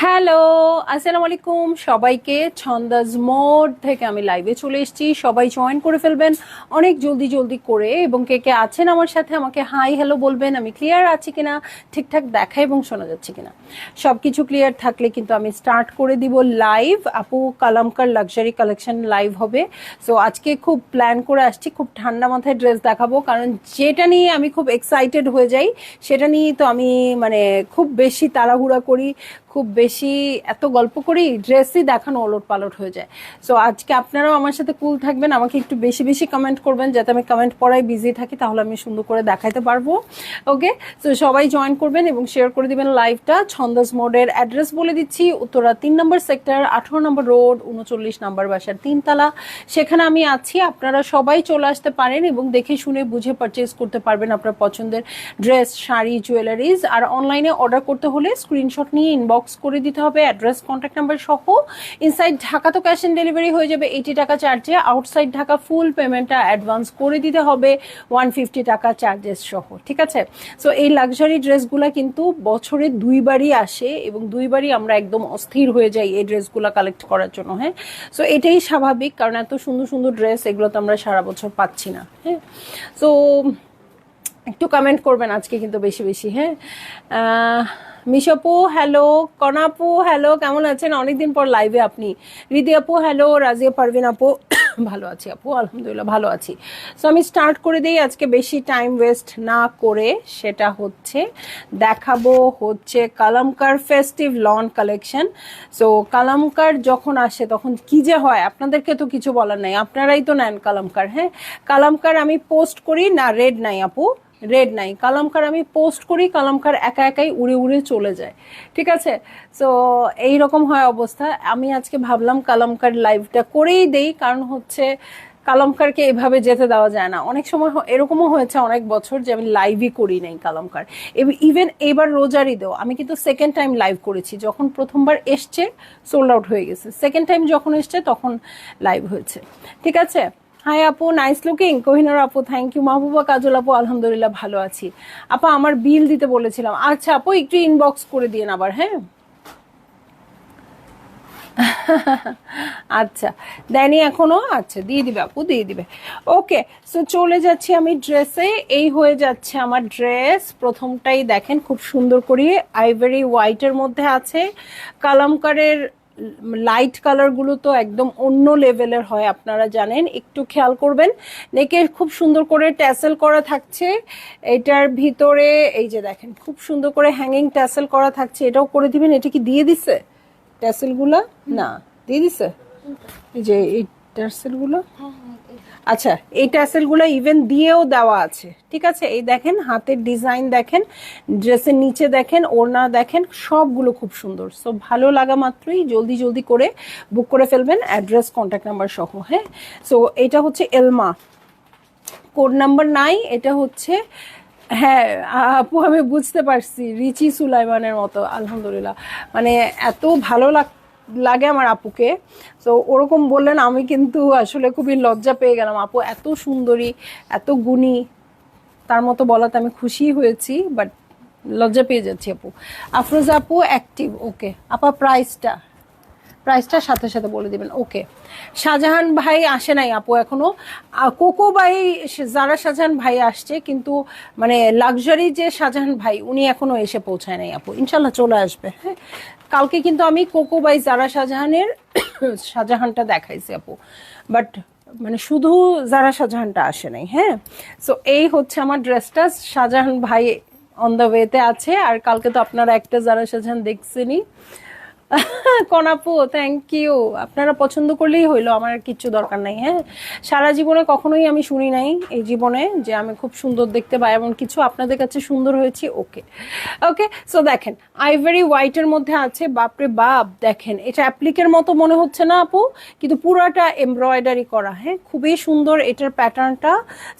Hello, আসসালামু আলাইকুম সবাইকে। ছন্দাজ মোড থেকে আমি লাইভে চলে এসেছি, সবাই জয়েন করে ফেলবেন অনেক জলদি জলদি করে, এবং কে কে আছেন আমার সাথে আমাকে হাই হ্যালো বলবেন। আমি ক্লিয়ার আছি কিনা, ঠিকঠাক দেখা এবং শোনা যাচ্ছে কিনা, সব কিছু ক্লিয়ার থাকলে কিন্তু আমি স্টার্ট করে দিব লাইভ। আপু কালামকার লাক্সারি কালেকশন লাইভ হবে। সো আজকে খুব প্ল্যান করে আসছি, খুব ঠান্ডা মাথায় ড্রেস দেখাবো, কারণ যেটা নিয়ে আমি খুব এক্সাইটেড হয়ে যাই সেটা নিয়ে তো আমি মানে খুব বেশি তাড়াহুড়া করি, খুব বেশি এত গল্প করি, ড্রেসই দেখানো ওলট পালট হয়ে যায়। সো আজকে আপনারাও আমার সাথে কুল থাকবেন, আমাকে একটু বেশি বেশি কমেন্ট করবেন, যাতে আমি কমেন্ট পড়ায় বিজি থাকি, তাহলে আমি সুন্দর করে দেখাইতে পারবো। ওকে, সো সবাই জয়েন করবেন এবং শেয়ার করে দিবেন লাইভটা। ছন্দাজ মোডের অ্যাড্রেস বলে দিচ্ছি, উত্তরা 3 নম্বর সেক্টর, 18 নম্বর রোড, 39 নম্বর বাসার 3 তলা, সেখানে আমি আছি। আপনারা সবাই চলে আসতে পারেন এবং দেখে শুনে বুঝে পারচেজ করতে পারবেন আপনার পছন্দের ড্রেস, শাড়ি, জুয়েলারিজ। আর অনলাইনে অর্ডার করতে হলে স্ক্রিনশট নিয়ে ইনবক্স করে দিতে হবে, অ্যাড্রেস, কন্ট্যাক্ট নাম্বার সহ। ইনসাইড ঢাকা তো ক্যাশ অন ডেলিভারি হয়ে যাবে 80 টাকা চার্জে, আউটসাইড ঢাকা ফুল পেমেন্টটা অ্যাডভান্স করে দিতে হবে 150 টাকা চার্জেস সহ, ঠিক আছে? সো এই লাক্সারি ড্রেসগুলো কিন্তু বছরে 2বারই আসে এবং 2বারই আমরা একদম অস্থির হয়ে যাই এই ড্রেসগুলো কালেক্ট করার জন্য। হ্যাঁ, সো এটাই স্বাভাবিক, কারণ এত সুন্দর সুন্দর ড্রেস এগুলো তো আমরা সারা বছর পাচ্ছি না। হ্যাঁ, সো একটু কমেন্ট করবেন আজকে কিন্তু বেশি বেশি। হ্যাঁ, মিশপু হ্যালো, কনাপু হ্যালো, কেমন আছেন? অনেকদিন পর লাইভে আপনি। রিদি আপু হ্যালো, রাজিয়া পারভিন আপু ভালো আছি আপু, আলহামদুলিল্লাহ ভালো আছি। সো আমি স্টার্ট করে দিই আজকে বেশি টাইম ওয়েস্ট না করে। সেটা হচ্ছে দেখাবো হচ্ছে কালামকার ফেস্টিভ লন কালেকশন। সো কালামকার যখন আসে তখন কি যে হয়, আপনাদেরকে তো কিছু বলার নাই, আপনারাই তো নেন কালামকার। হ্যাঁ, কালামকার আমি পোস্ট করি না, রেড নাই আপু, রেড নাই। কালামকার আমি পোস্ট করি, কালামকার একা একাই উড়ে উড়ে চলে যায়, ঠিক আছে? সো এইরকম হয় অবস্থা। আমি আজকে ভাবলাম কালামকার লাইভটা করেই দেই, কারণ হচ্ছে কালামকারকে এভাবে যেতে দেওয়া যায় না। অনেক সময় এরকমও হয়েছে অনেক বছর যে আমি লাইভই করি নাই কালামকার। ইভেন এবার রোজার ঈদেও আমি কিন্তু সেকেন্ড টাইম লাইভ করেছি। যখন প্রথমবার এসছে সোল্ড আউট হয়ে গেছে, সেকেন্ড টাইম যখন এসছে তখন লাইভ হয়েছে, ঠিক আছে? হাই আপু, নাইস লুকিং। কোহিনুর আপু থ্যাংক ইউ। মাহবুবা কাজল আপু আলহামদুলিল্লাহ ভালো আছি। আপা আমার বিল দিতে বলেছিলাম, আচ্ছা আপু একটু ইনবক্স করে দিন আবার। হ্যাঁ, আচ্ছা দেয়নি এখনো, আচ্ছা দিয়ে দিবে আপু, দিয়ে দিবে। ওকে, সো চলে যাচ্ছি আমি ড্রেসে। এই হয়ে যাচ্ছে আমার ড্রেস। প্রথমটাই দেখেন খুব সুন্দর করে আইভরি হোয়াইটের মধ্যে আছে। কালামকারের লাইট কালারগুলো তো একদম অন্য লেভেলের হয়, আপনারা জানেন। একটু খেয়াল করবেন, নেকে খুব সুন্দর করে ট্যাসেল করা থাকছে। এটার ভিতরে এই যে দেখেন খুব সুন্দর করে হ্যাঙ্গিং ট্যাসেল করা থাকছে। এটাও করে দিবেন। এটা কি দিয়ে দিছে ট্যাসেলগুলো? না, দিয়ে দিছে এই যে এই ট্যাসেলগুলো। আচ্ছা, এই ট্যাসেলগুলো ইভেন দিয়েও দেওয়া আছে, ঠিক আছে? এই দেখেন হাতের ডিজাইন দেখেন, ড্রেসের নিচে দেখেন, ওড়না দেখেন, সবগুলো খুব সুন্দর। সো ভালো লাগা মাত্রই জলদি জলদি করে বুক করে ফেলবেন, অ্যাড্রেস, কন্ট্যাক্ট নাম্বার সহ। হ্যাঁ, সো এটা হচ্ছে এলমা, কোড নাম্বার নাই। এটা হচ্ছে, হ্যাঁ আপু আমি বুঝতে পারছি, রিচি সুলাইমানের মতো। আলহামদুলিল্লাহ, মানে এত ভালো লাগে আমার আপুকে। তো ওরকম বললেন, আমি কিন্তু আসলে খুবই লজ্জা পেয়ে গেলাম। আপু এত সুন্দরী, এত গুণী, তার মতো বলাতে আমি খুশি হয়েছি, বাট লজ্জা পেয়ে যাচ্ছি আপু। আফরোজা আপু অ্যাক্টিভ, ওকে আপা প্রাইসটা সাথে সাথে বলে দিবেন। ওকে, শাহজাহান ভাই আসে নাই আপু এখনো। কোকো ভাই, যারা শাহজাহান ভাই আসছে, কিন্তু মানে লাক্সারি যে শাহজাহান ভাই উনি এখনো এসে পৌঁছায় নাই আপু, ইনশাল্লাহ চলে আসবে। হ্যাঁ, কালকে কিন্তু আমি কোকো ভাই যারা শাহজাহানের শাহজাহানটা দেখাইছি আপু, বাট মানে শুধু যারা শাহজাহানটা আসে নাই। হ্যাঁ, সো এই হচ্ছে আমার ড্রেসটা। শাহজাহান ভাই অন দ্য ওয়েতে আছে। আর কালকে তো আপনারা একটা যারা শাহজাহান দেখছেনই। কনাপু থ্যাংক ইউ। আপনারা পছন্দ করলেই হইলো, আমার আর কিচ্ছু দরকার নাই। হ্যাঁ, সারা জীবনে কখনোই আমি শুনি নাই এই জীবনে যে আমি খুব সুন্দর দেখতে বা এমন কিছু। আপনাদের কাছে সুন্দর হয়েছি, ওকে ওকে। সো দেখেন আইভরি হোয়াইটের মধ্যে আছে, বাপরে বাপ দেখেন, এটা অ্যাপ্লিকের মতো মনে হচ্ছে না আপু, কিন্তু পুরাটা এমব্রয়ডারি করা। হ্যাঁ, খুবই সুন্দর এটার প্যাটার্নটা।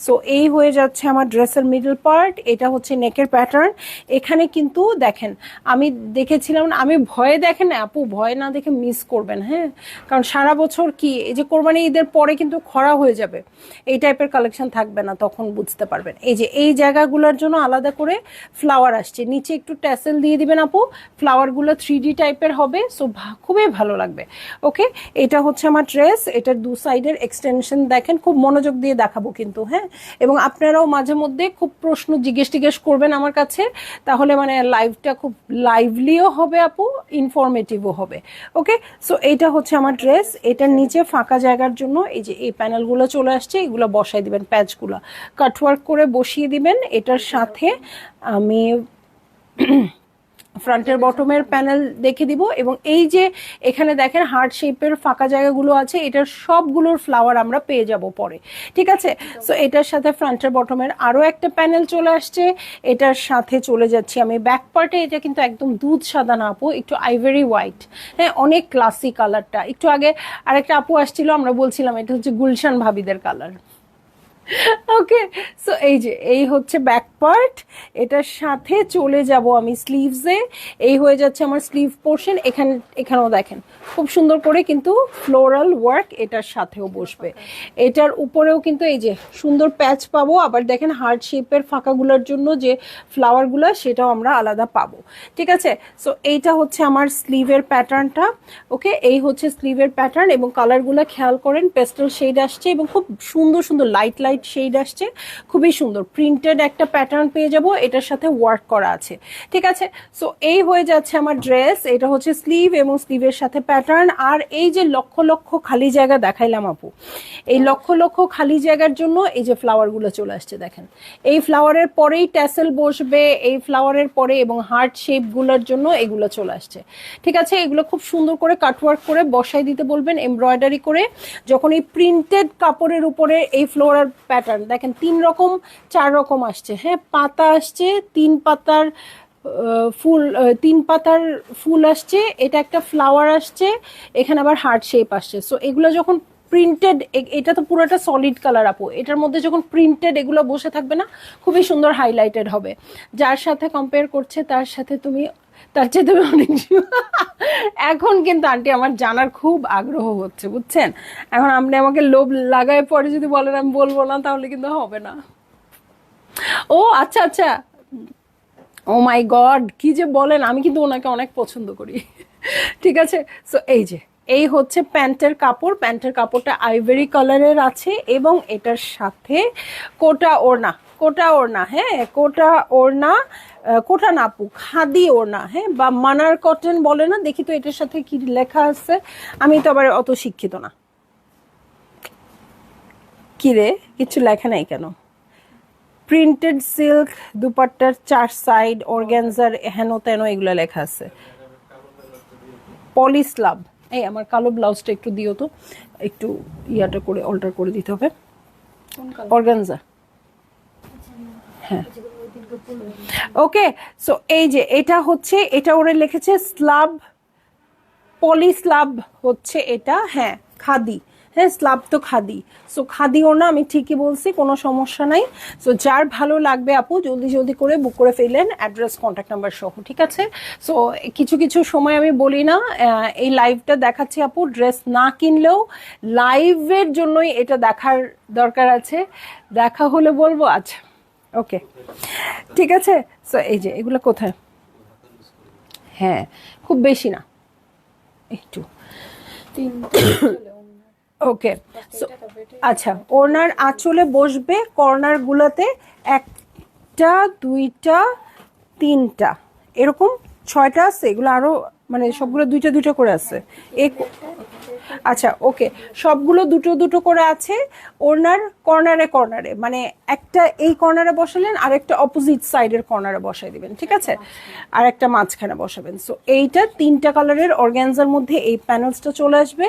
সো এই হয়ে যাচ্ছে আমার ড্রেসের মিডল পার্ট। এটা হচ্ছে নেকের প্যাটার্ন। এখানে কিন্তু দেখেন আমি দেখেছিলাম, আমি ভয়ে দেখেন আপু ভয় না দেখে মিস করবেন, হ্যাঁ, কারণ সারা বছর কি এই যে কোরবানি ঈদের পরে কিন্তু খরা হয়ে যাবে, এই টাইপের কালেকশন থাকবে না, তখন বুঝতে পারবেন। এই যে এই জায়গাগুলোর জন্য আলাদা করে ফ্লাওয়ার আসছে, নিচে একটু ট্যাসেল দিয়ে দিবেন আপু, ফ্লাওয়ারগুলো 3D টাইপের হবে, সো খুবই ভালো লাগবে। ওকে, এটা হচ্ছে আমার ড্রেস, এটার দু সাইডের এক্সটেনশন দেখেন, খুব মনোযোগ দিয়ে দেখাবো কিন্তু, হ্যাঁ, এবং আপনারাও মাঝে মধ্যে খুব প্রশ্ন জিজ্ঞেস করবেন আমার কাছে, তাহলে মানে লাইভটা খুব লাইভলিও হবে আপু, ইনফরমেটিভও হবে। ওকে, সো এইটা হচ্ছে আমার ড্রেস, এটার নিচে ফাঁকা জায়গার জন্য এই যে এই প্যানেলগুলো চলে আসছে, এগুলো বসাই দিবেন, প্যাচগুলো কাটওয়ার্ক করে বসিয়ে দিবেন। এটার সাথে আমি ফ্রন্টের বটমের প্যানেল দেখে দিব, এবং এই যে এখানে দেখেন হার্ট শেপের ফাঁকা জায়গাগুলো আছে, এটার সবগুলোর ফ্লাওয়ার আমরা পেয়ে যাব পরে, ঠিক আছে। সো এটার সাথে ফ্রন্টের বটমের আরও একটা প্যানেল চলে আসছে, এটার সাথে চলে যাচ্ছি আমি ব্যাক পার্টে। এটা কিন্তু একদম দুধ সাদা না আপু, একটু আইভরি হোয়াইট, হ্যাঁ, অনেক ক্লাসি কালারটা। একটু আগে আরেকটা আপু আসছিল, আমরা বলছিলাম এটা হচ্ছে গুলশান ভাবিদের কালার। ওকে, সো এই যে এই হচ্ছে ব্যাক পার্ট, এটার সাথে চলে যাব আমি স্লিভসে। এই হয়ে যাচ্ছে আমার স্লিভ পোর্শন, এখানেও দেখেন খুব সুন্দর করে কিন্তু ফ্লোরাল ওয়ার্ক এটার সাথেও বসবে। এটার উপরেও কিন্তু এই যে সুন্দর প্যাচ পাবো, আবার দেখেন হার্ট শেপের ফাঁকাগুলোর জন্য যে ফ্লাওয়ারগুলো সেটাও আমরা আলাদা পাবো, ঠিক আছে। সো এইটা হচ্ছে আমার স্লিভের প্যাটার্নটা। ওকে, এই হচ্ছে স্লিভের প্যাটার্ন, এবং কালারগুলো খেয়াল করেন, পেস্টেল শেড আসছে এবং খুব সুন্দর সুন্দর লাইট শেড আসছে, খুবই সুন্দর প্রিন্টেড একটা প্যাটার্ন পেয়ে যাব, এটার সাথে ওয়ার্ক করা আছে, ঠিক আছে। সো এই হয়ে যাচ্ছে আমার ড্রেস, এটা হচ্ছে স্লিভ এবং স্লিভের সাথে প্যাটার্ন। আর এই যে লক্ষ লক্ষ খালি জায়গা দেখাইলাম আপু, এই লক্ষ লক্ষ খালি জায়গার জন্য এই যে ফ্লাওয়ারগুলো চলে আসছে দেখেন, এই ফ্লাওয়ারের পরেই ট্যাসেল বসবে, এই ফ্লাওয়ারের পরে, এবং হার্ট শেপগুলোর জন্য এগুলো চলে আসছে, ঠিক আছে। এগুলো খুব সুন্দর করে কাটওয়ার্ক করে বসাই দিতে বলবেন, এমব্রয়ডারি করে। যখন এই প্রিন্টেড কাপড়ের উপরে এই ফ্লোরাল প্যাটার্ন দেখেন 3 রকম 4 রকম আসছে, হ্যাঁ, পাতা আসছে, 3 পাতার ফুল, 3 পাতার ফুল আসছে, এটা একটা ফ্লাওয়ার আসছে, এখানে আবার হার্ট শেপ আসছে। সো এগুলো যখন প্রিন্টেড, এটা তো পুরোটা সলিড কালার আপু, এটার মধ্যে যখন প্রিন্টেড এগুলো বসে থাকবে না, খুবই সুন্দর হাইলাইটেড হবে। যার সাথে কম্পেয়ার করছে তার সাথে তুমি, তার চেয়ে তুমি অনেক এখন কিন্তু আন্টি আমার জানার খুব আগ্রহ হচ্ছে, বুঝছেন। এখন আপনি আমাকে লোভ লাগায় পরে যদি বলেন আমি বলবো না, তাহলে কিন্তু হবে না। ও আচ্ছা আচ্ছা, ও মাই গড, কি যে বলেন, আমি কিন্তু ওনাকে অনেক পছন্দ করি, ঠিক আছে। সো এই যে এই হচ্ছে প্যান্টের কাপড়, প্যান্টের কাপড়টা আইভরি কালারের আছে, এবং এটার সাথে কোটা ওড়না, কোটা ওড়না, হ্যাঁ, কোটা ওড়না, কোটা না আপু, খাদি ওড়না, হ্যাঁ, বা মানার কটন বলে না, দেখি তো এটার সাথে কি লেখা আছে, আমি তো আবার অত শিক্ষিত না। কি রে, কিছু লেখা নাই কেন? প্রিন্টেড সিল্ক, দুপাট্টার 4 সাইড, অর্গ্যানজার হেন তেন, এগুলো লেখা আছে। পলিস্লাব, এই আমার কালো ব্লাউজটা একটু দিও তো, একটু ইয়াটা করে অল্টার করে দিতে হবে। অর্গানজা, হ্যাঁ, ওকে। সো এই যে এটা হচ্ছে, এটা ওরা লিখেছে স্লাব, পলিস্লাব হচ্ছে এটা, হ্যাঁ, খাদি, হ্যাঁ, স্লাব তো খাদি। সো খাদি ওড়না, আমি ঠিকই বলছি, কোনো সমস্যা নাই। সো যার ভালো লাগবে আপু জলদি জলদি করে বুক করে ফেললেন, অ্যাড্রেস কন্ট্যাক্ট নাম্বার সহ, ঠিক আছে। সো কিছু কিছু সময় আমি বলি না, এই লাইভটা দেখাচ্ছি আপু, ড্রেস না কিনলেও লাইভের জন্যই এটা দেখার দরকার আছে, দেখা হলে বলবো। আচ্ছা, ওকে, ঠিক আছে। সো এই যে এগুলো কোথায়, হ্যাঁ, খুব বেশি না, একটু, ওকে। আচ্ছা, ওনার আঁচলে বসবে কর্নার গুলাতে 1টা 2টা 3টা এরকম 6টা আছে, এগুলো আরো মানে সবগুলো 2টা 2টা করে আছে। আচ্ছা, ওকে, সবগুলো 2টো 2টো করে আছে। ওনার কর্নারে কর্নারে, মানে একটা এই কর্নারে বসালেন, আর একটা অপোজিট সাইডের কর্নারে বসাই দিবেন, ঠিক আছে, আর একটা মাঝখানে বসাবেন। সো এইটা 3টা কালারের অর্গানজার মধ্যে এই প্যানেলসটা চলে আসবে।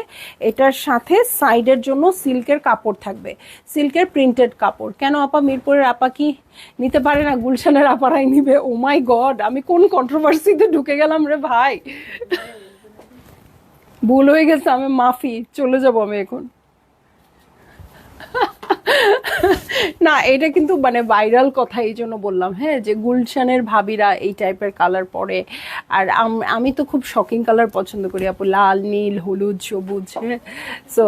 এটার সাথে সাইডের জন্য সিল্কের কাপড় থাকবে, সিল্কের প্রিন্টেড কাপড়। কেন আপা, মিরপুরের আপা কি নিতে পারে না, গুলশানের আপারাই নিবে? ও মাই গড, আমি কোন কন্ট্রোভার্সিতে ঢুকে গেলাম রে ভাই, ভুল হয়ে গেছে, আমি মাফি, চলে যাব আমি এখন। না এটা কিন্তু মানে ভাইরাল কথা, এই জন্য বললাম হ্যাঁ, যে গুলশানের ভাবিরা এই টাইপের কালার পরে। আর আমি তো খুব শকিং কালার পছন্দ করি আপু, লাল নীল হলুদ সবুজ, হ্যাঁ। সো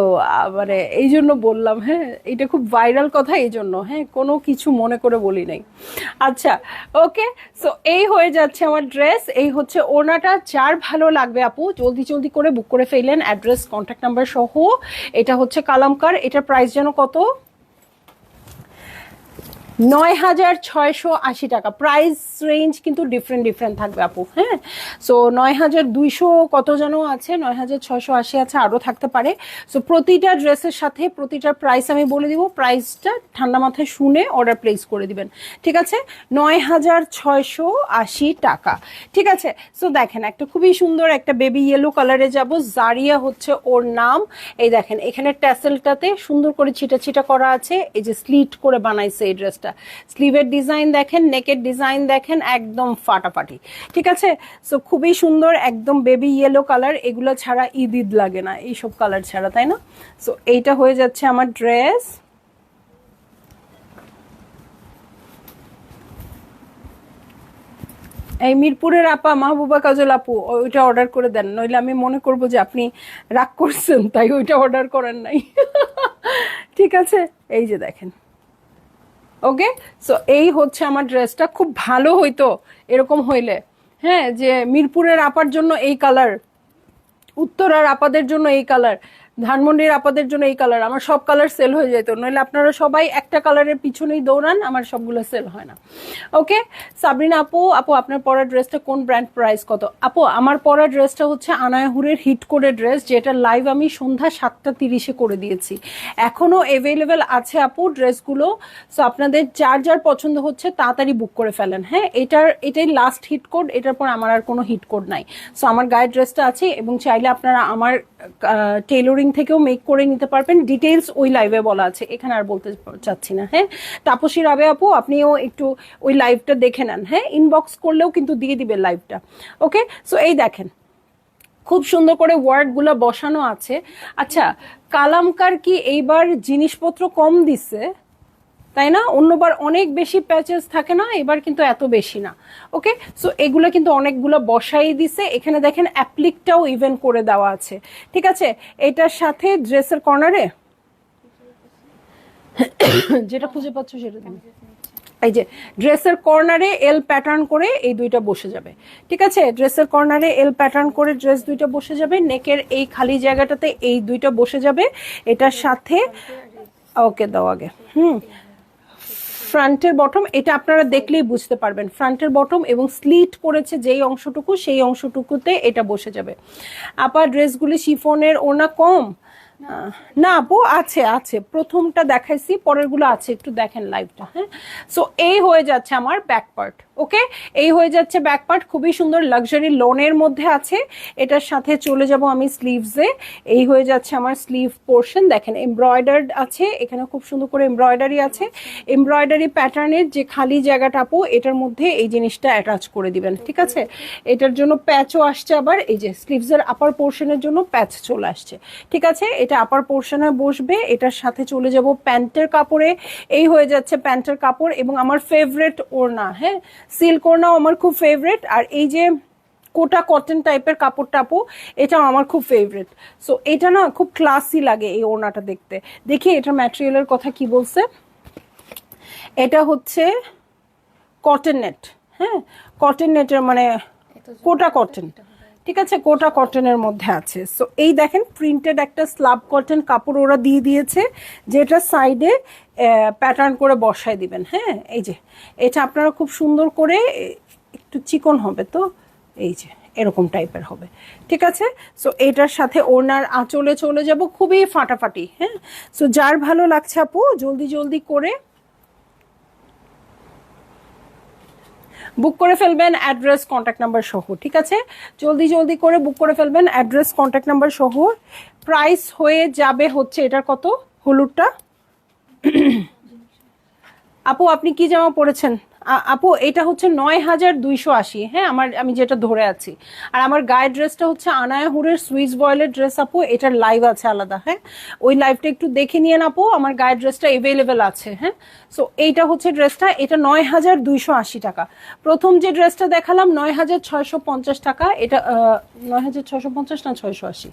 মানে এই জন্য বললাম, হ্যাঁ এটা খুব ভাইরাল কথা এই জন্য, হ্যাঁ কোনো কিছু মনে করে বলি নাই। আচ্ছা ওকে, সো এই হয়ে যাচ্ছে আমার ড্রেস, এই হচ্ছে ওড়নাটা। যার ভালো লাগবে আপু জলদি জলদি করে বুক করে ফেললেন, অ্যাড্রেস কন্ট্যাক্ট নাম্বার সহ। এটা হচ্ছে কালামকার, এটার প্রাইস যেন কত, 9,680 টাকা। প্রাইস রেঞ্জ কিন্তু ডিফারেন্ট থাকবে আপু, হ্যাঁ। সো 9,200 কত যেন আছে, 9,680 আছে, আরও থাকতে পারে। সো প্রতিটা ড্রেসের সাথে প্রতিটার প্রাইস আমি বলে দিব, প্রাইসটা ঠান্ডা মাথায় শুনে অর্ডার প্লেস করে দিবেন, ঠিক আছে। 9,680 টাকা, ঠিক আছে। সো দেখেন একটা খুবই সুন্দর একটা বেবি ইয়েলো কালারে যাব, জারিয়া হচ্ছে ওর নাম। এই দেখেন এখানে ট্যাসেলটাতে সুন্দর করে ছিটা ছিটা করা আছে, এই যে স্লিট করে বানাইছে এই ড্রেসটা। স্লিভের ডিজাইন দেখেন, নেকের ডিজাইন দেখেন, একদম ফাটাফাটি, ঠিক আছে। সো খুবই সুন্দর, একদম বেবি ইয়েলো কালার, এগুলো ছাড়া ঈদ লাগে না এইসব কালার ছাড়া, তাই না। সো এইটা হয়ে যাচ্ছে আমার ড্রেস। এই মিরপুরের আপা মাহবুবা কাজল আপু ওইটা অর্ডার করে দেন, নইলে আমি মনে করব যে আপনি রাগ করছেন তাই ওইটা অর্ডার করেন নাই। ঠিক আছে, এই যে দেখেন, ওকে। সো এই হচ্ছে আমার ড্রেসটা, খুব ভালো হইতো এরকম হইলে, হ্যাঁ, যে মিরপুরের আপার জন্য এই কালার, উত্তরার আপাদের জন্য এই কালার, ধানমন্ডির আপাদের জন্য এই কালার, আমার সব কালার সেল হয়ে যেত। নইলে আপনারা সবাই একটা কালারের পিছনেই দৌড়ান, আমার সবগুলো সেল হয় না। ওকে সাবরিনা আপু, আপনার পরা ড্রেসটা কোন ব্র্যান্ড, প্রাইস কত? আপু আমার পরা ড্রেসটা হচ্ছে আনায়াহুরের হিট করে ড্রেস, যেটা লাইভ আমি সন্ধ্যা 7:30 করে দিয়েছি, এখনো অ্যাভেলেবেল আছে আপু ড্রেসগুলো। সো আপনাদের যার যার পছন্দ হচ্ছে তাড়াতাড়ি বুক করে ফেলেন, হ্যাঁ। এটাই লাস্ট হিট কোড, এটার পর আমার আর কোনো হিট কোড নাই। সো আমার গায়ের ড্রেসটা আছে, এবং চাইলে আপনারা আমার টেইলরিং থেকেও মেক করে নিতে পারবেন। ডিটেইলস ওই লাইভে বলা আছে, এখানে আর বলতে চাচ্ছি না, হ্যাঁ। তাপসী রাবে আপু আপনিও একটু ওই লাইভটা দেখে নেন, হ্যাঁ, ইনবক্স করলেও কিন্তু দিয়ে দিবে লাইভটা, ওকে। সো এই দেখেন খুব সুন্দর করে ওয়ার্ডগুলো বসানো আছে। আচ্ছা কালামকার কি এইবার জিনিসপত্র কম দিছে, তাই না? অন্যবার অনেক বেশি প্যাচেস থাকে না, এবার কিন্তু এত বেশি না, ওকে। সো এগুলো কিন্তু অনেকগুলো বসাই দিছে, এখানে দেখেন অ্যাপ্লিকটাও ইভেন করে দেওয়া আছে, ঠিক আছে। এটার সাথে ড্রেসের কর্নারে যেটা খুঁজে পাচ্ছ সেটা দিন, এই যে ড্রেসের কর্নারে এল প্যাটার্ন করে এই দুইটা বসে যাবে, ঠিক আছে। ড্রেসের কর্নারে এল প্যাটার্ন করে ড্রেস দুইটা বসে যাবে, নেকের এই খালি জায়গাটাতে এই দুইটা বসে যাবে। এটার সাথে ওকে দাও আগে, ফ্রন্টের বটম, এটা আপনারা দেখলেই বুঝতে পারবেন, ফ্রন্টের বটম এবং স্লিট করেছে যেই অংশটুকু, সেই অংশটুকুতে এটা বসে যাবে। আপা ড্রেসগুলি শিফনের ওনা কম না আপু, আছে আছে, প্রথমটা দেখাইছি, পরেরগুলো আছে, একটু দেখেন লাইভটা, হ্যাঁ। সো এই হয়ে যাচ্ছে আমার ব্যাক পার্ট, ওকে। এই হয়ে যাচ্ছে ব্যাক পার্ট, খুবই সুন্দর লাক্সারি লোনের মধ্যে আছে। এটার সাথে চলে যাব আমি স্লিভসে, এই হয়ে যাচ্ছে আমার স্লিভ পোর্শন, দেখেন এমব্রয়ডার্ড আছে, এখানে খুব সুন্দর করে এমব্রয়ডারি আছে। এমব্রয়ডারি প্যাটার্নের যে খালি জায়গাটা আপু, এটার মধ্যে এই জিনিসটা অ্যাটাচ করে দিবেন, ঠিক আছে। এটার জন্য প্যাচও আসছে, আবার এই যে স্লিভসের আপার পোর্শনের জন্য প্যাচ চলে আসছে, ঠিক আছে। এটা আপার পোর্শনে বসবে, এটার সাথে চলে যাব প্যান্টের কাপড়ে, এই হয়ে যাচ্ছে প্যান্টের কাপড়, এবং আমার ফেভারিট ওড়না, হ্যাঁ, সিল্ক ওড়নাও আমার খুব ফেভারিট। আর এই যে কোটা কটন টাইপের কাপড়টা আপু, এটাও আমার খুব ফেভারিট। সো এটা না খুব ক্লাসি লাগে এই ওড়নাটা দেখতে। দেখি এটার ম্যাটেরিয়ালের কথা কি বলছে, এটা হচ্ছে কটন নেট, হ্যাঁ, কটন নেটের মানে কোটা কটন, ঠিক আছে, কোটা কটনের মধ্যে আছে। সো এই দেখেন প্রিন্টেড একটা স্লাব কটন কাপড় ওরা দিয়ে দিয়েছে, যেটা সাইডে প্যাটার্ন করে বসায় দিবেন, হ্যাঁ। এই যে এটা আপনারা খুব সুন্দর করে, একটু চিকন হবে তো, এই যে এরকম টাইপের হবে, ঠিক আছে। সো এটার সাথে ওনার আঁচলে চলে যাব, খুবই ফাটাফাটি, হ্যাঁ। সো যার ভালো লাগছে আপু জলদি জলদি করে বুক করে ফেলবেন, অ্যাড্রেস কন্ট্যাক্ট নাম্বার সহ, ঠিক আছে। জলদি জলদি করে বুক করে ফেলবেন, অ্যাড্রেস কন্ট্যাক্ট নাম্বার সহ। প্রাইস হয়ে যাবে হচ্ছে এটার কত, হলুদটা আপু আপনি কি জামা পরেছেন? আপু এটা হচ্ছে 9280, হ্যাঁ আমি যেটা ধরে আছি। আর আমার গায়ের ড্রেসটা হচ্ছে আনায়া হুরের সুইস বয়েলের ড্রেস আপু, এটার লাইভ আছে আলাদা, হ্যাঁ ওই লাইভটা একটু দেখে নিয়ে আপু, আমার গায়ের ড্রেসটা এভেলেবেল আছে। হ্যাঁ, সো এইটা হচ্ছে ড্রেসটা, এটা 9280 টাকা। প্রথম যে ড্রেসটা দেখালাম 9650 টাকা, এটা 9650 না 680,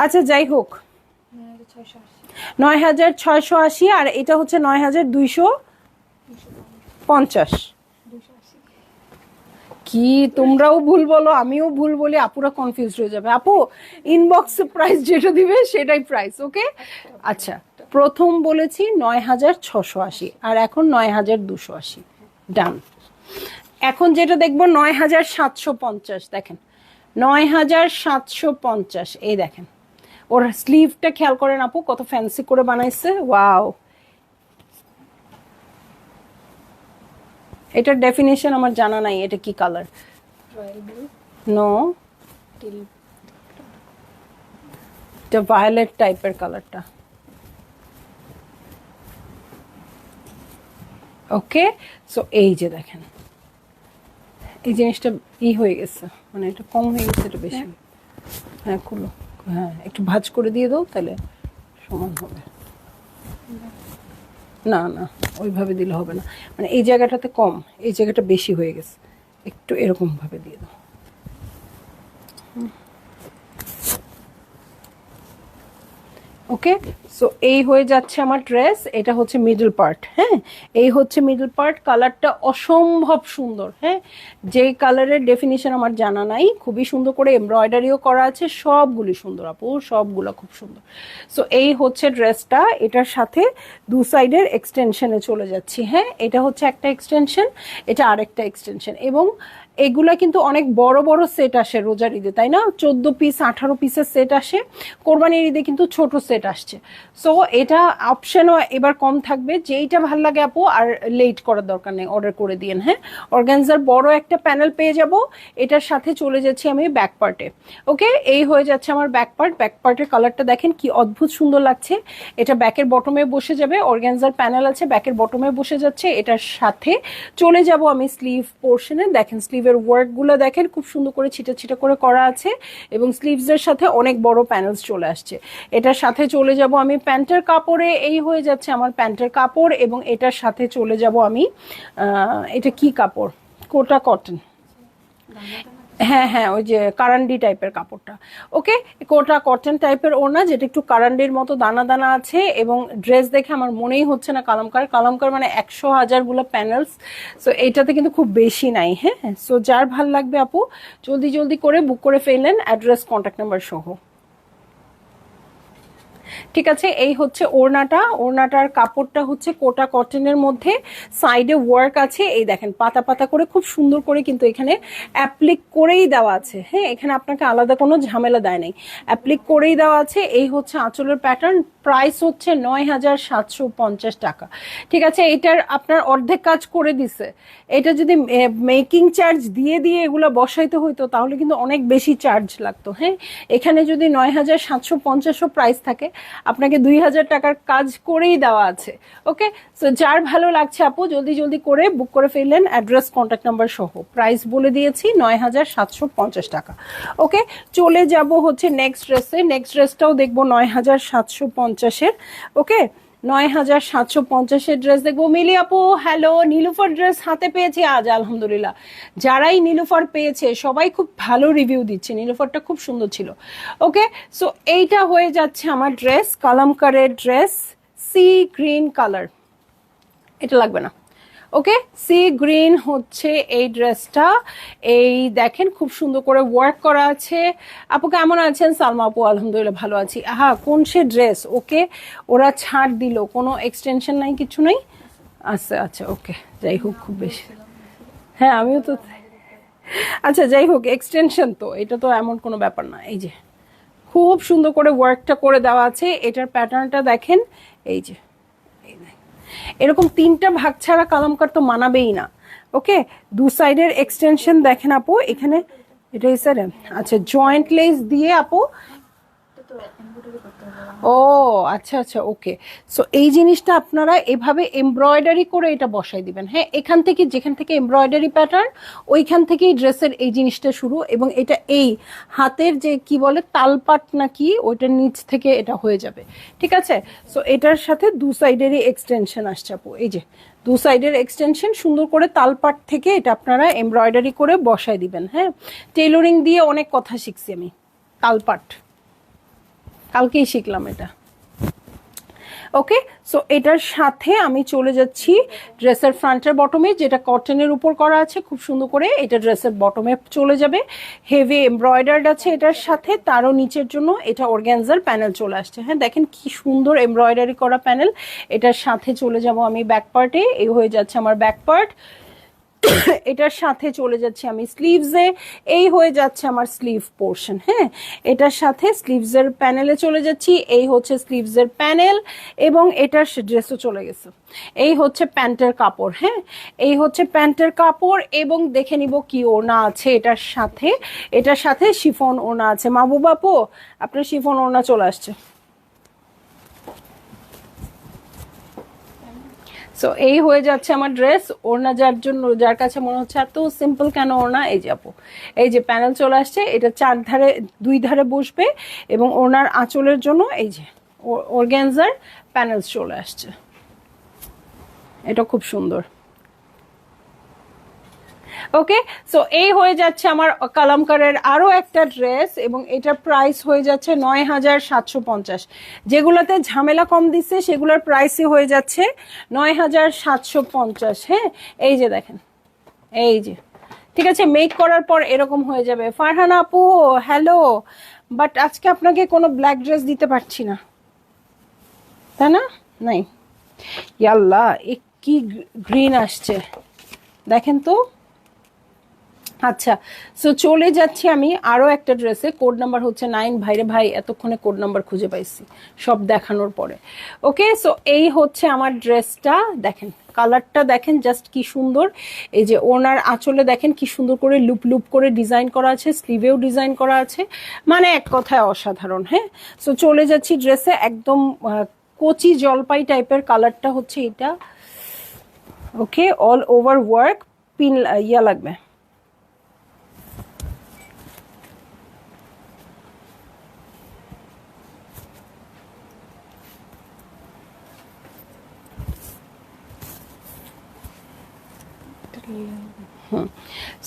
আচ্ছা যাই হোক 9680, আর এটা হচ্ছে 9250। কি তোমরাও ভুল বলো আমিও ভুল বলি, আপুরা কনফিউজ হয়ে যাবে। আপু ইনবক্স প্রাইস যেটা দিবে সেটাই প্রাইস, ওকে? আচ্ছা, প্রথম বলেছি 9680 আর এখন 9280, ডান। এখন যেটা দেখবো 9750, দেখেন 9750, এই দেখেন ওর স্লিভটা খেয়াল করেন আপু, কত ফ্যান্সি করে বানাইছে, ওয়াও। এটার ডেফিনেশন আমার জানা নাই, এটা কি কালার? নো, এটা ভায়োলেট টাইপের কালারটা, ওকে। সো এই যে দেখেন এই জিনিসটা হয়ে গেছে, মানে এটা কম হয়ে গেছে, এটা বেশি। হ্যাঁ খুলো, হ্যাঁ একটু ভাঁজ করে দিয়ে দাও, তাহলে সমান হবে। না না, ওইভাবে দিলে হবে না, মানে এই জায়গাটাতে কম, এই জায়গাটা বেশি হয়ে গেছে, একটু এরকম ভাবে দিয়ে দাও। ওকে, সো এই হয়ে যাচ্ছে আমার ড্রেস, এটা হচ্ছে মিডল পার্ট। হ্যাঁ, এই হচ্ছে মিডল পার্ট, কালারটা অসম্ভব সুন্দর। হ্যাঁ, যেই কালারের ডেফিনিশন আমার জানা নাই, খুবই সুন্দর করে এমব্রয়ডারিও করা আছে, সবগুলি সুন্দর আপু, সবগুলো খুব সুন্দর। সো এই হচ্ছে ড্রেসটা, এটার সাথে দু সাইডের এক্সটেনশনে চলে যাচ্ছি। হ্যাঁ, এটা হচ্ছে একটা এক্সটেনশন, এটা আরেকটা এক্সটেনশন, এবং এগুলা কিন্তু অনেক বড় বড় সেট আসে রোজার ঈদে, তাই না? 14 পিস 18 পিসের সেট আসে, কোরবানির ঈদে কিন্তু ছোট সেট আসছে। সো এটা অপশনও এবার কম থাকবে, যেইটা ভাল লাগে আপু, আর লেট করার দরকার নেই, অর্ডার করে দিন। হ্যাঁ, অর্গানজার বড় একটা প্যানেল পেয়ে যাব, এটার সাথে চলে যাচ্ছি আমি ব্যাক পার্টে। ওকে, এই হয়ে যাচ্ছে আমার ব্যাক পার্ট। ব্যাক পার্টের কালারটা দেখেন কি অদ্ভুত সুন্দর লাগছে, এটা ব্যাকের বটমে বসে যাবে, অর্গানজার প্যানেল আছে, ব্যাকের বটমে বসে যাচ্ছে। এটার সাথে চলে যাব আমি স্লিভ পোর্শনে, দেখেন স্লিভের ওয়ার্কগুলো দেখেন খুব সুন্দর করে ছিটা ছিটা করে করা আছে, এবং স্লিভসের সাথে অনেক বড় প্যানেলস চলে আসছে। এটার সাথে চলে যাব আমি প্যান্টের কাপড়ে, এই হয়ে যাচ্ছে আমার প্যান্টের কাপড়, এবং এটার সাথে চলে যাব আমি এটা কি কাপড়, কোটা কটন, হ্যাঁ হ্যাঁ ওই যে কারান্ডি টাইপের কাপড়টা। ওকে, কোটা কটন টাইপের ওড়না, যেটা একটু কারান্ডির মতো দানা দানা আছে, এবং ড্রেস দেখে আমার মনেই হচ্ছে না কালামকার। কালামকার মানে 100,000 গুলো প্যানেলস, সো এইটাতে কিন্তু খুব বেশি নাই। হ্যাঁ, সো যার ভাল লাগবে আপু জলদি জলদি করে বুক করে ফেললেন, অ্যাড্রেস কন্ট্যাক্ট নাম্বার সহ। ঠিক আছে, এই হচ্ছে ওড়নাটা, ওড়নাটার কাপড়টা হচ্ছে কোটা কটনের মধ্যে, সাইডে ওয়ার্ক আছে, এই দেখেন পাতা পাতা করে খুব সুন্দর করে কিন্তু এখানে অ্যাপ্লিক করেই দেওয়া আছে। হ্যাঁ, এখানে আপনাকে আলাদা কোনো ঝামেলা দেয় নাই, অ্যাপ্লিক করেই দেওয়া আছে। এই হচ্ছে আঁচলের প্যাটার্ন, প্রাইস হচ্ছে 9750 টাকা। ঠিক আছে, এটার আপনার অর্ধেক কাজ করে দিছে, এটা যদি মেকিং চার্জ দিয়ে দিয়ে এগুলো বসাইতে হইতো তাহলে কিন্তু অনেক বেশি চার্জ লাগতো। হ্যাঁ, এখানে যদি 9750 প্রাইস থাকে, আপনাকে 2000 টাকার কাজ করেই দেওয়া আছে। ওকে, সো যার ভালো লাগছে আপু জলদি জলদি করে বুক করে ফেললেন, অ্যাড্রেস কন্ট্যাক্ট নাম্বার সহ। প্রাইস বলে দিয়েছি 9750 টাকা। ওকে, চলে যাব হচ্ছে নেক্সট ড্রেসে, নেক্সট ড্রেসটাও দেখবো 9750-এর। ওকে, 9750-এর ড্রেস দেখবো। মিলি আপু হ্যালো, নীলুফার ড্রেস হাতে পেয়েছি আজ আলহামদুলিল্লাহ। যারাই নীলুফার পেয়েছে সবাই খুব ভালো রিভিউ দিচ্ছে, নীলুফারটা খুব সুন্দর ছিল। ওকে, সো এইটা হয়ে যাচ্ছে আমার ড্রেস, কালামকারের ড্রেস, সি গ্রিন কালার, এটা লাগবে না। ওকে, সি গ্রিন হচ্ছে এই ড্রেসটা, এই দেখেন খুব সুন্দর করে ওয়ার্ক করা আছে। আপু কেমন আছেন? সালমা আপু আলহামদুলিল্লাহ ভালো আছি। কোন সে ড্রেস? ওকে, ওরা ছাড় দিল, কোনো এক্সটেনশন নাই, কিছু নাই। আচ্ছা আচ্ছা, ওকে, যাই হোক, খুব বেশি, হ্যাঁ আমিও তো, আচ্ছা যাই হোক, এক্সটেনশন তো এটা তো এমন কোনো ব্যাপার না। এই যে খুব সুন্দর করে ওয়ার্কটা করে দেওয়া আছে, এটার প্যাটার্নটা দেখেন, এই যে এরকম 3টা ভাগ ছাড়া কালামকার তো মানাবেই না। ওকে, দু সাইডের এক্সটেনশন দেখেন আপু, এখানে এটাই স্যার, আচ্ছা জয়েন্ট লেস দিয়ে আপু, ও আচ্ছা আচ্ছা, ওকে। সো এই জিনিসটা আপনারা এভাবে এমব্রয়ডারি করে এটা বসাই দিবেন। হ্যাঁ, এখান থেকে যেখান থেকে এমব্রয়ডারি প্যাটার্ন ওইখান থেকেই ড্রেসের এই জিনিসটা শুরু, এবং এটা এই হাতের যে কি বলে তালপাট নাকি ওইটার নিচ থেকে এটা হয়ে যাবে। ঠিক আছে, সো এটার সাথে দু সাইডেরই এক্সটেনশন আসছে আপু, এই যে দু সাইডের এক্সটেনশন সুন্দর করে তালপাট থেকে এটা আপনারা এমব্রয়ডারি করে বসাই দিবেন। হ্যাঁ, টেইলরিং দিয়ে অনেক কথা শিখছি আমি, তালপাট কালকেই শিখলাম এটা। ওকে, সো এটার সাথে আমি চলে যাচ্ছি ড্রেসের ফ্রন্টের বটমে, যেটা কটনের উপর করা আছে খুব সুন্দর করে, এটা ড্রেসের বটমে চলে যাবে। হেভি এমব্রয়ডার্ড আছে এটার সাথে, তারও নিচের জন্য এটা অর্গ্যানজার প্যানেল চলে আসছে। হ্যাঁ, দেখেন কি সুন্দর এমব্রয়ডারি করা প্যানেল। এটার সাথে চলে যাব আমি ব্যাক পার্টে, এই হয়ে যাচ্ছে আমার ব্যাক পার্ট। এটার সাথে চলে যাচ্ছে আমি স্লিভসে, এই হয়ে যাচ্ছে আমার স্লিভ পোর্শন। হ্যাঁ, এটার সাথে স্লিভসের প্যানেলে চলে যাচ্ছি, এই হচ্ছে স্লিভসের প্যানেল, এবং এটার ড্রেসও চলে গেছে। এই হচ্ছে প্যান্টের কাপড়। হ্যাঁ, এই হচ্ছে প্যান্টের কাপড়, এবং দেখে নিব কি ওড়না আছে এটার সাথে। এটার সাথে শিফন ওড়না আছে। মাহবুব আপু, আপনার শিফন ওড়না চলে আসছে। সো এই হয়ে যাচ্ছে আমার ড্রেস। ওড়না যার জন্য, যার কাছে মনে হচ্ছে এত সিম্পল কেন ওড়না, এই যে আপু, এই যে প্যানেল চলে আসছে, এটা চার ধারে দুই ধারে বসবে, এবং ওড়নার আঁচলের জন্য এই যে অর্গ্যানজার প্যানেল চলে আসছে। এটা খুব সুন্দর। ওকে, সো এই হয়ে যাচ্ছে আমার কালামকারের আরো একটা ড্রেস, এবং এটার প্রাইস হয়ে যাচ্ছে ৯,৭৫০। যেগুলোতে ঝামেলা কম দিচ্ছে সেগুলোর প্রাইসই হয়ে যাচ্ছে ৯,৭৫০। হ্যাঁ, এই যে দেখেন, এই যে ঠিক আছে, মেক করার পর এরকম হয়ে যাবে। ফারহানা আপু হ্যালো, বাট আজকে আপনাকে কোনো ব্ল্যাক ড্রেস দিতে পারছি না, তাই না? নাই, ইয়াল্লা কি গ্রিন আসছে দেখেন তো। আচ্ছা, সো চলে যাচ্ছি আমি আরো একটা ড্রেসে, কোড নাম্বার হচ্ছে 9। ভাইরে ভাই, এতক্ষণে কোড নাম্বার খুঁজে পাইছি সব দেখানোর পরে। ওকে, সো এই হচ্ছে আমার ড্রেসটা, দেখেন কালারটা দেখেন জাস্ট কি সুন্দর। এই যে ওনার আঁচলে দেখেন কি সুন্দর করে লুপ লুপ করে ডিজাইন করা আছে, স্লিভেও ডিজাইন করা আছে, মানে এক কথায় অসাধারণ। হ্যাঁ, সো চলে যাচ্ছি ড্রেসে, একদম কচি জলপাই টাইপের কালারটা হচ্ছে এটা। ওকে, অল ওভার ওয়ার্ক, পিন ইয়া লাগবে।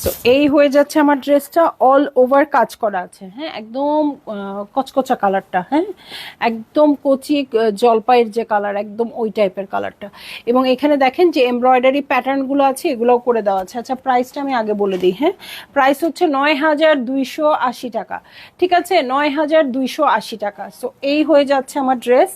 সো এই হয়ে যাচ্ছে আমার ড্রেসটা, অল ওভার কাজ করা আছে। হ্যাঁ, একদম কচকচা কালারটা, হ্যাঁ একদম কচি জলপাইয়ের যে কালার, একদম ওই টাইপের কালারটা। এবং এখানে দেখেন যে এমব্রয়ডারি প্যাটার্নগুলো আছে এগুলোও করে দেওয়া আছে। আচ্ছা, প্রাইসটা আমি আগে বলে দিই। হ্যাঁ, প্রাইস হচ্ছে ৯,২৮০ টাকা। ঠিক আছে, ৯,২৮০ টাকা। সো এই হয়ে যাচ্ছে আমার ড্রেস।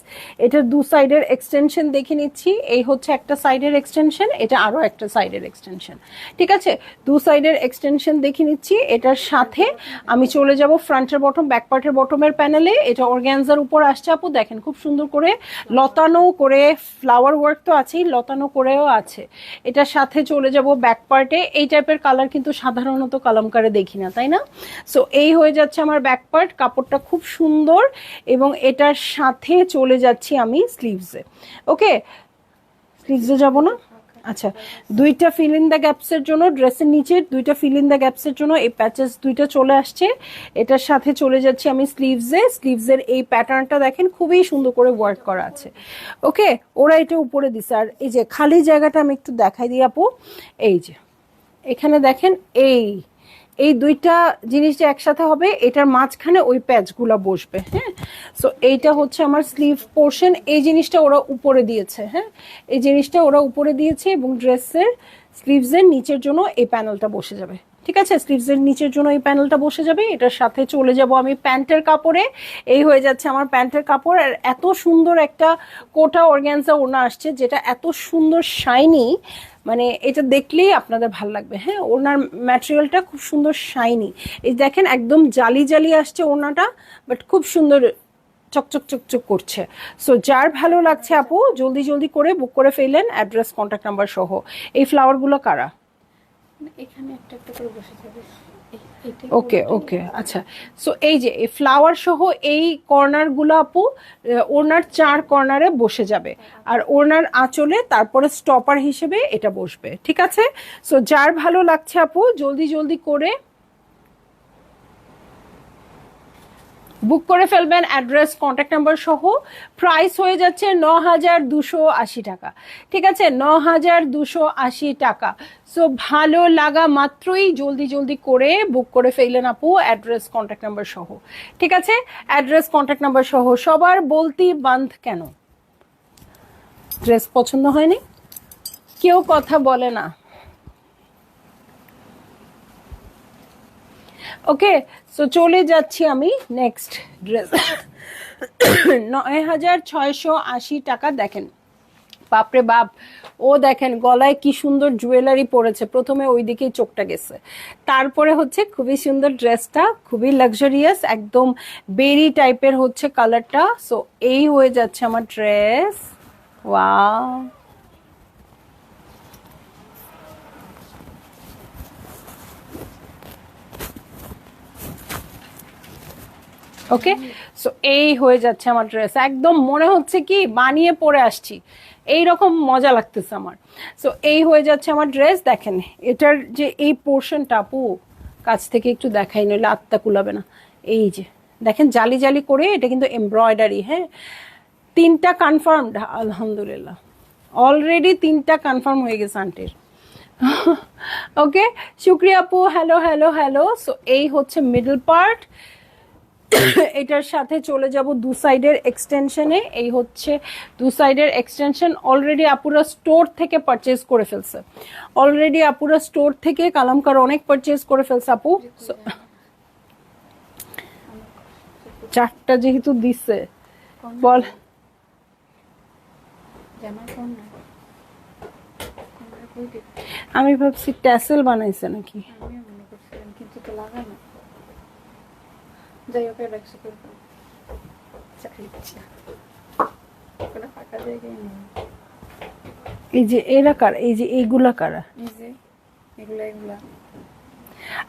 এটার দু সাইডের এক্সটেনশন দেখে নিচ্ছি, এই হচ্ছে একটা সাইডের এক্সটেনশন, এটা আরো একটা সাইডের এক্সটেনশন। ঠিক আছে, দু সাইডের এক্সটেনশন দেখে নিচ্ছি। এটার সাথে আমি চলে যাব ফ্রন্টের বটম, ব্যাক পার্টের বটমের প্যানেলে। এটা অর্গ্যানজার উপর আসছে আপু, দেখেন খুব সুন্দর করে লতানো করে, ফ্লাওয়ার ওয়ার্ক তো আছেই, লতানো করেও আছে। এটার সাথে চলে যাব ব্যাক পার্টে। এই টাইপের কালার কিন্তু সাধারণত কালামকারে দেখি না, তাই না? সো এই হয়ে যাচ্ছে আমার ব্যাক পার্ট, কাপড়টা খুব সুন্দর, এবং এটার সাথে চলে যাচ্ছি আমি স্লিভসে। ওকে, স্লিভসে যাব না? আচ্ছা, দুইটা ফিল ইন দ্য গ্যাপসের জন্য, ড্রেসের নিচে দুইটা ফিল ইন দ্য গ্যাপসের জন্য এই প্যাচেস দুইটা চলে আসছে। এটার সাথে চলে যাচ্ছি আমি স্লিভসে। স্লিভসের এই প্যাটার্নটা দেখেন খুবই সুন্দর করে ওয়ার্ক করা আছে। ওকে, ওরা এটা উপরে দিছে। আর এই যে খালি জায়গাটা আমি একটু দেখাই দিই আপু, এই যে এখানে দেখেন এই দুইটা জিনিস যে একসাথে হবে, এটার মাঝখানে ওই প্যাচগুলো বসবে। হ্যাঁ, সো এইটা হচ্ছে আমার স্লিভ পোর্শন, এই জিনিসটা ওরা উপরে দিয়েছে। হ্যাঁ, এই জিনিসটা ওরা উপরে দিয়েছে, এবং ড্রেসের স্লিভসের নিচের জন্য এই প্যানেলটা বসে যাবে। ঠিক আছে, স্লিভসের নিচের জন্য এই প্যানেলটা বসে যাবে। এটার সাথে চলে যাব আমি প্যান্টের কাপড়ে, এই হয়ে যাচ্ছে আমার প্যান্টের কাপড়। আর এত সুন্দর একটা কোটা অর্গ্যানজা ওড়না আসছে, যেটা এত সুন্দর শাইনি, মানে এটা দেখলেই আপনাদের ভালো লাগবে। হ্যাঁ, ওনার ম্যাটেরিয়ালটা খুব সুন্দর শাইনি, এই দেখেন একদম জালি জালি আসছে ওনাটা, বাট খুব সুন্দর চকচক চকচক করছে। সো যার ভালো লাগছে আপু জলদি জলদি করে বুক করে ফেললেন, অ্যাড্রেস কন্ট্যাক্ট নাম্বার সহ। এই ফ্লাওয়ারগুলো কারা? এখানে একটা একটা করে বসে যাবে। ওকে ওকে আচ্ছা। সো এই যে এই ফ্লাওয়ার সহ এই কর্নারগুলো আপু ওড়নার 4 কর্নারে বসে যাবে, আর ওড়নার আঁচলে তারপরে স্টপার হিসেবে এটা বসবে, ঠিক আছে? সো যার ভালো লাগছে আপু জলদি জলদি করে বুক করে ফেলবেন, অ্যাড্রেস কন্ট্যাক্ট নাম্বার সহ। প্রাইস হয়ে যাচ্ছে 9280 টাকা, ঠিক আছে? 9280 টাকা। সো ভালো লাগা মাত্রই জলদি জলদি করে বুক করে ফেললেন আপু, অ্যাড্রেস কন্ট্যাক্ট নাম্বার সহ, ঠিক আছে? অ্যাড্রেস কন্ট্যাক্ট নাম্বার সহ। সবার বলতি বান্ধ কেন? ড্রেস পছন্দ হয়নি? কেউ কথা বলে না। ওকে, সো চলে যাচ্ছি আমি নেক্সট ড্রেস। 9680 টাকা। দেখেন বাপরে বাপ, ও দেখেন গলায় কি সুন্দর জুয়েলারি পরেছে, প্রথমে ওই দিকেই চোখটা গেছে, তারপরে হচ্ছে খুবই সুন্দর ড্রেসটা, খুবই লাক্সারিয়াস, একদম বেরি টাইপের হচ্ছে কালারটা। সো এই হয়ে যাচ্ছে আমার ড্রেস। ওয়াও, ওকে। সো এই হয়ে যাচ্ছে আমার ড্রেস, একদম মনে হচ্ছে কি বানিয়ে পরে আসছি, এই রকম মজা লাগতেছে আমার। সো এই হয়ে যাচ্ছে আমার ড্রেস। দেখেন এটার যে এই পোর্শনটা আপু কাছ থেকে একটু দেখাই, নইলে আত্মা কুলাবে না। এই যে দেখেন জালি জালি করে, এটা কিন্তু এমব্রয়ডারি, হ্যাঁ। 3টা কনফার্মড, আলহামদুলিল্লাহ অলরেডি 3টা কনফার্ম হয়ে গেছে আন্টির। ওকে, শুক্রিয়া আপু, হ্যালো হ্যালো হ্যালো। সো এই হচ্ছে মিডল পার্ট, এটার সাথে চলে যাব দু সাইডের এক্সটেনশনে। এই হচ্ছে দু সাইডের এক্সটেনশন, অলরেডি আপুরা স্টোর থেকে পারচেজ করে ফেলছে, অলরেডি আপুরা স্টোর থেকে কালামকার অনেক পারচেজ করে ফেলছে আপু। 4টা যেহেতু দিছে বল, আমি ভাবছি ট্যাসেল বানাইছে নাকি। কিন্তু তো লাগানো, যাই হোক ফাঁকা জায়গায় নেই। এই যে এরা কারা, এই যে এইগুলা কারা? এই যে এগুলা এগুলা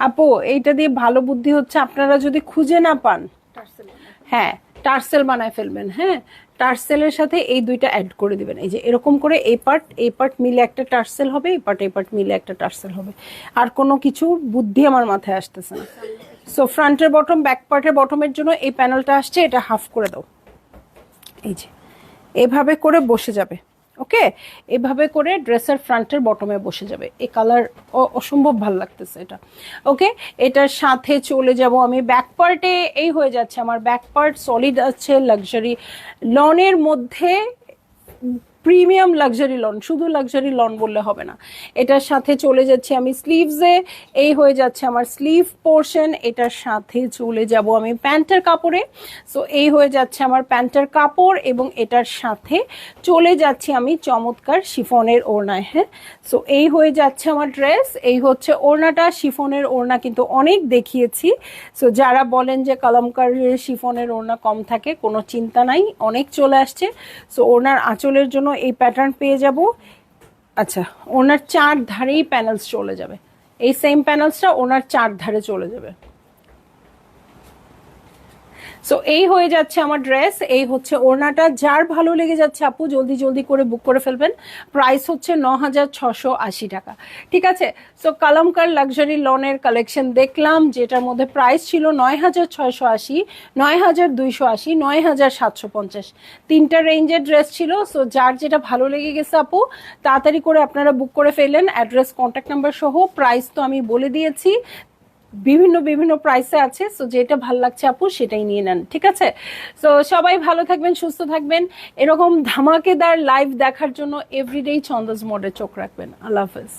আপু এইটা দিয়ে ভালো বুদ্ধি হচ্ছে, আপনারা যদি খুঁজে না পান, টার্সেল, হ্যাঁ টার্সেল বানায় ফেলবেন। হ্যাঁ, টার্সেলের সাথে এই দুইটা অ্যাড করে দিবেন। এই যে এরকম করে এই পার্ট মিলে একটা টার্সেল হবে, এই পার্ট মিলে একটা টার্সেল হবে। আর কোনো কিছু বুদ্ধি আমার মাথায় আসতেছে না। সো ফ্রন্টের বটম, ব্যাক পার্টের বটমের জন্য এই প্যানেলটা আসছে, এটা হাফ করে দাও। এই যে এভাবে করে বসে যাবে, ওকে? এভাবে করে ড্রেসের ফ্রন্টের বটমে বসে যাবে। এই কালার অসম্ভব ভালো লাগতেছে এটা, ওকে? এটার সাথে চলে যাব আমি ব্যাক পার্টে। এই হয়ে যাচ্ছে আমার ব্যাক পার্ট, সলিড আছে, লাক্সারি লনের মধ্যে, প্রিমিয়াম লাক্সারি লন, শুধু লাক্সারি লন বললে হবে না। এটার সাথে চলে যাচ্ছি আমি স্লিভসে, এই হয়ে যাচ্ছে আমার স্লিভ পোর্শন। এটার সাথে চলে যাব আমি প্যান্টের কাপড়ে। সো এই হয়ে যাচ্ছে আমার প্যান্টের কাপড়, এবং এটার সাথে চলে যাচ্ছি আমি চমৎকার শিফনের ওড়নায়। হ্যাঁ, সো এই হয়ে যাচ্ছে আমার ড্রেস। এই হচ্ছে ওড়নাটা, শিফনের ওড়না কিন্তু অনেক দেখিয়েছি। সো যারা বলেন যে কালামকার শিফনের ওড়না কম থাকে, কোনো চিন্তা নাই, অনেক চলে আসছে। সো ওড়নার আঁচলের জন্য এই প্যাটার্ন পেয়ে যাব। আচ্ছা, ওনার 4 ধারেই প্যানেলস চলে যাবে, এই সেম প্যানেলসটা ওনার 4 ধারে চলে যাবে। সো এই হয়ে যাচ্ছে আমার ড্রেস, এই হচ্ছে ওড়নাটা। যার ভালো লেগে যাচ্ছে আপু জলদি জলদি করে বুক করে ফেলবেন। প্রাইস হচ্ছে 9680 টাকা, ঠিক আছে? সো কালামকার লাক্সারি লনের কালেকশন দেখলাম, যেটার মধ্যে প্রাইস ছিল 9680, 9280, 9750, 3টা রেঞ্জের ড্রেস ছিল। সো যার যেটা ভালো লেগে গেছে আপু তাড়াতাড়ি করে আপনারা বুক করে ফেললেন, অ্যাড্রেস কন্ট্যাক্ট নাম্বার সহ। প্রাইস তো আমি বলে দিয়েছি, বিভিন্ন বিভিন্ন প্রাইসে আছে। সো যেটা ভালো লাগছে আপু সেটাই নিয়ে নেন, ঠিক আছে? সো সবাই ভালো থাকবেন, সুস্থ থাকবেন। এরকম ধামাকেদার লাইভ দেখার জন্য এভরিডেই ছন্দাজ মোডে চোখ রাখবেন। আল্লাহ হাফেজ।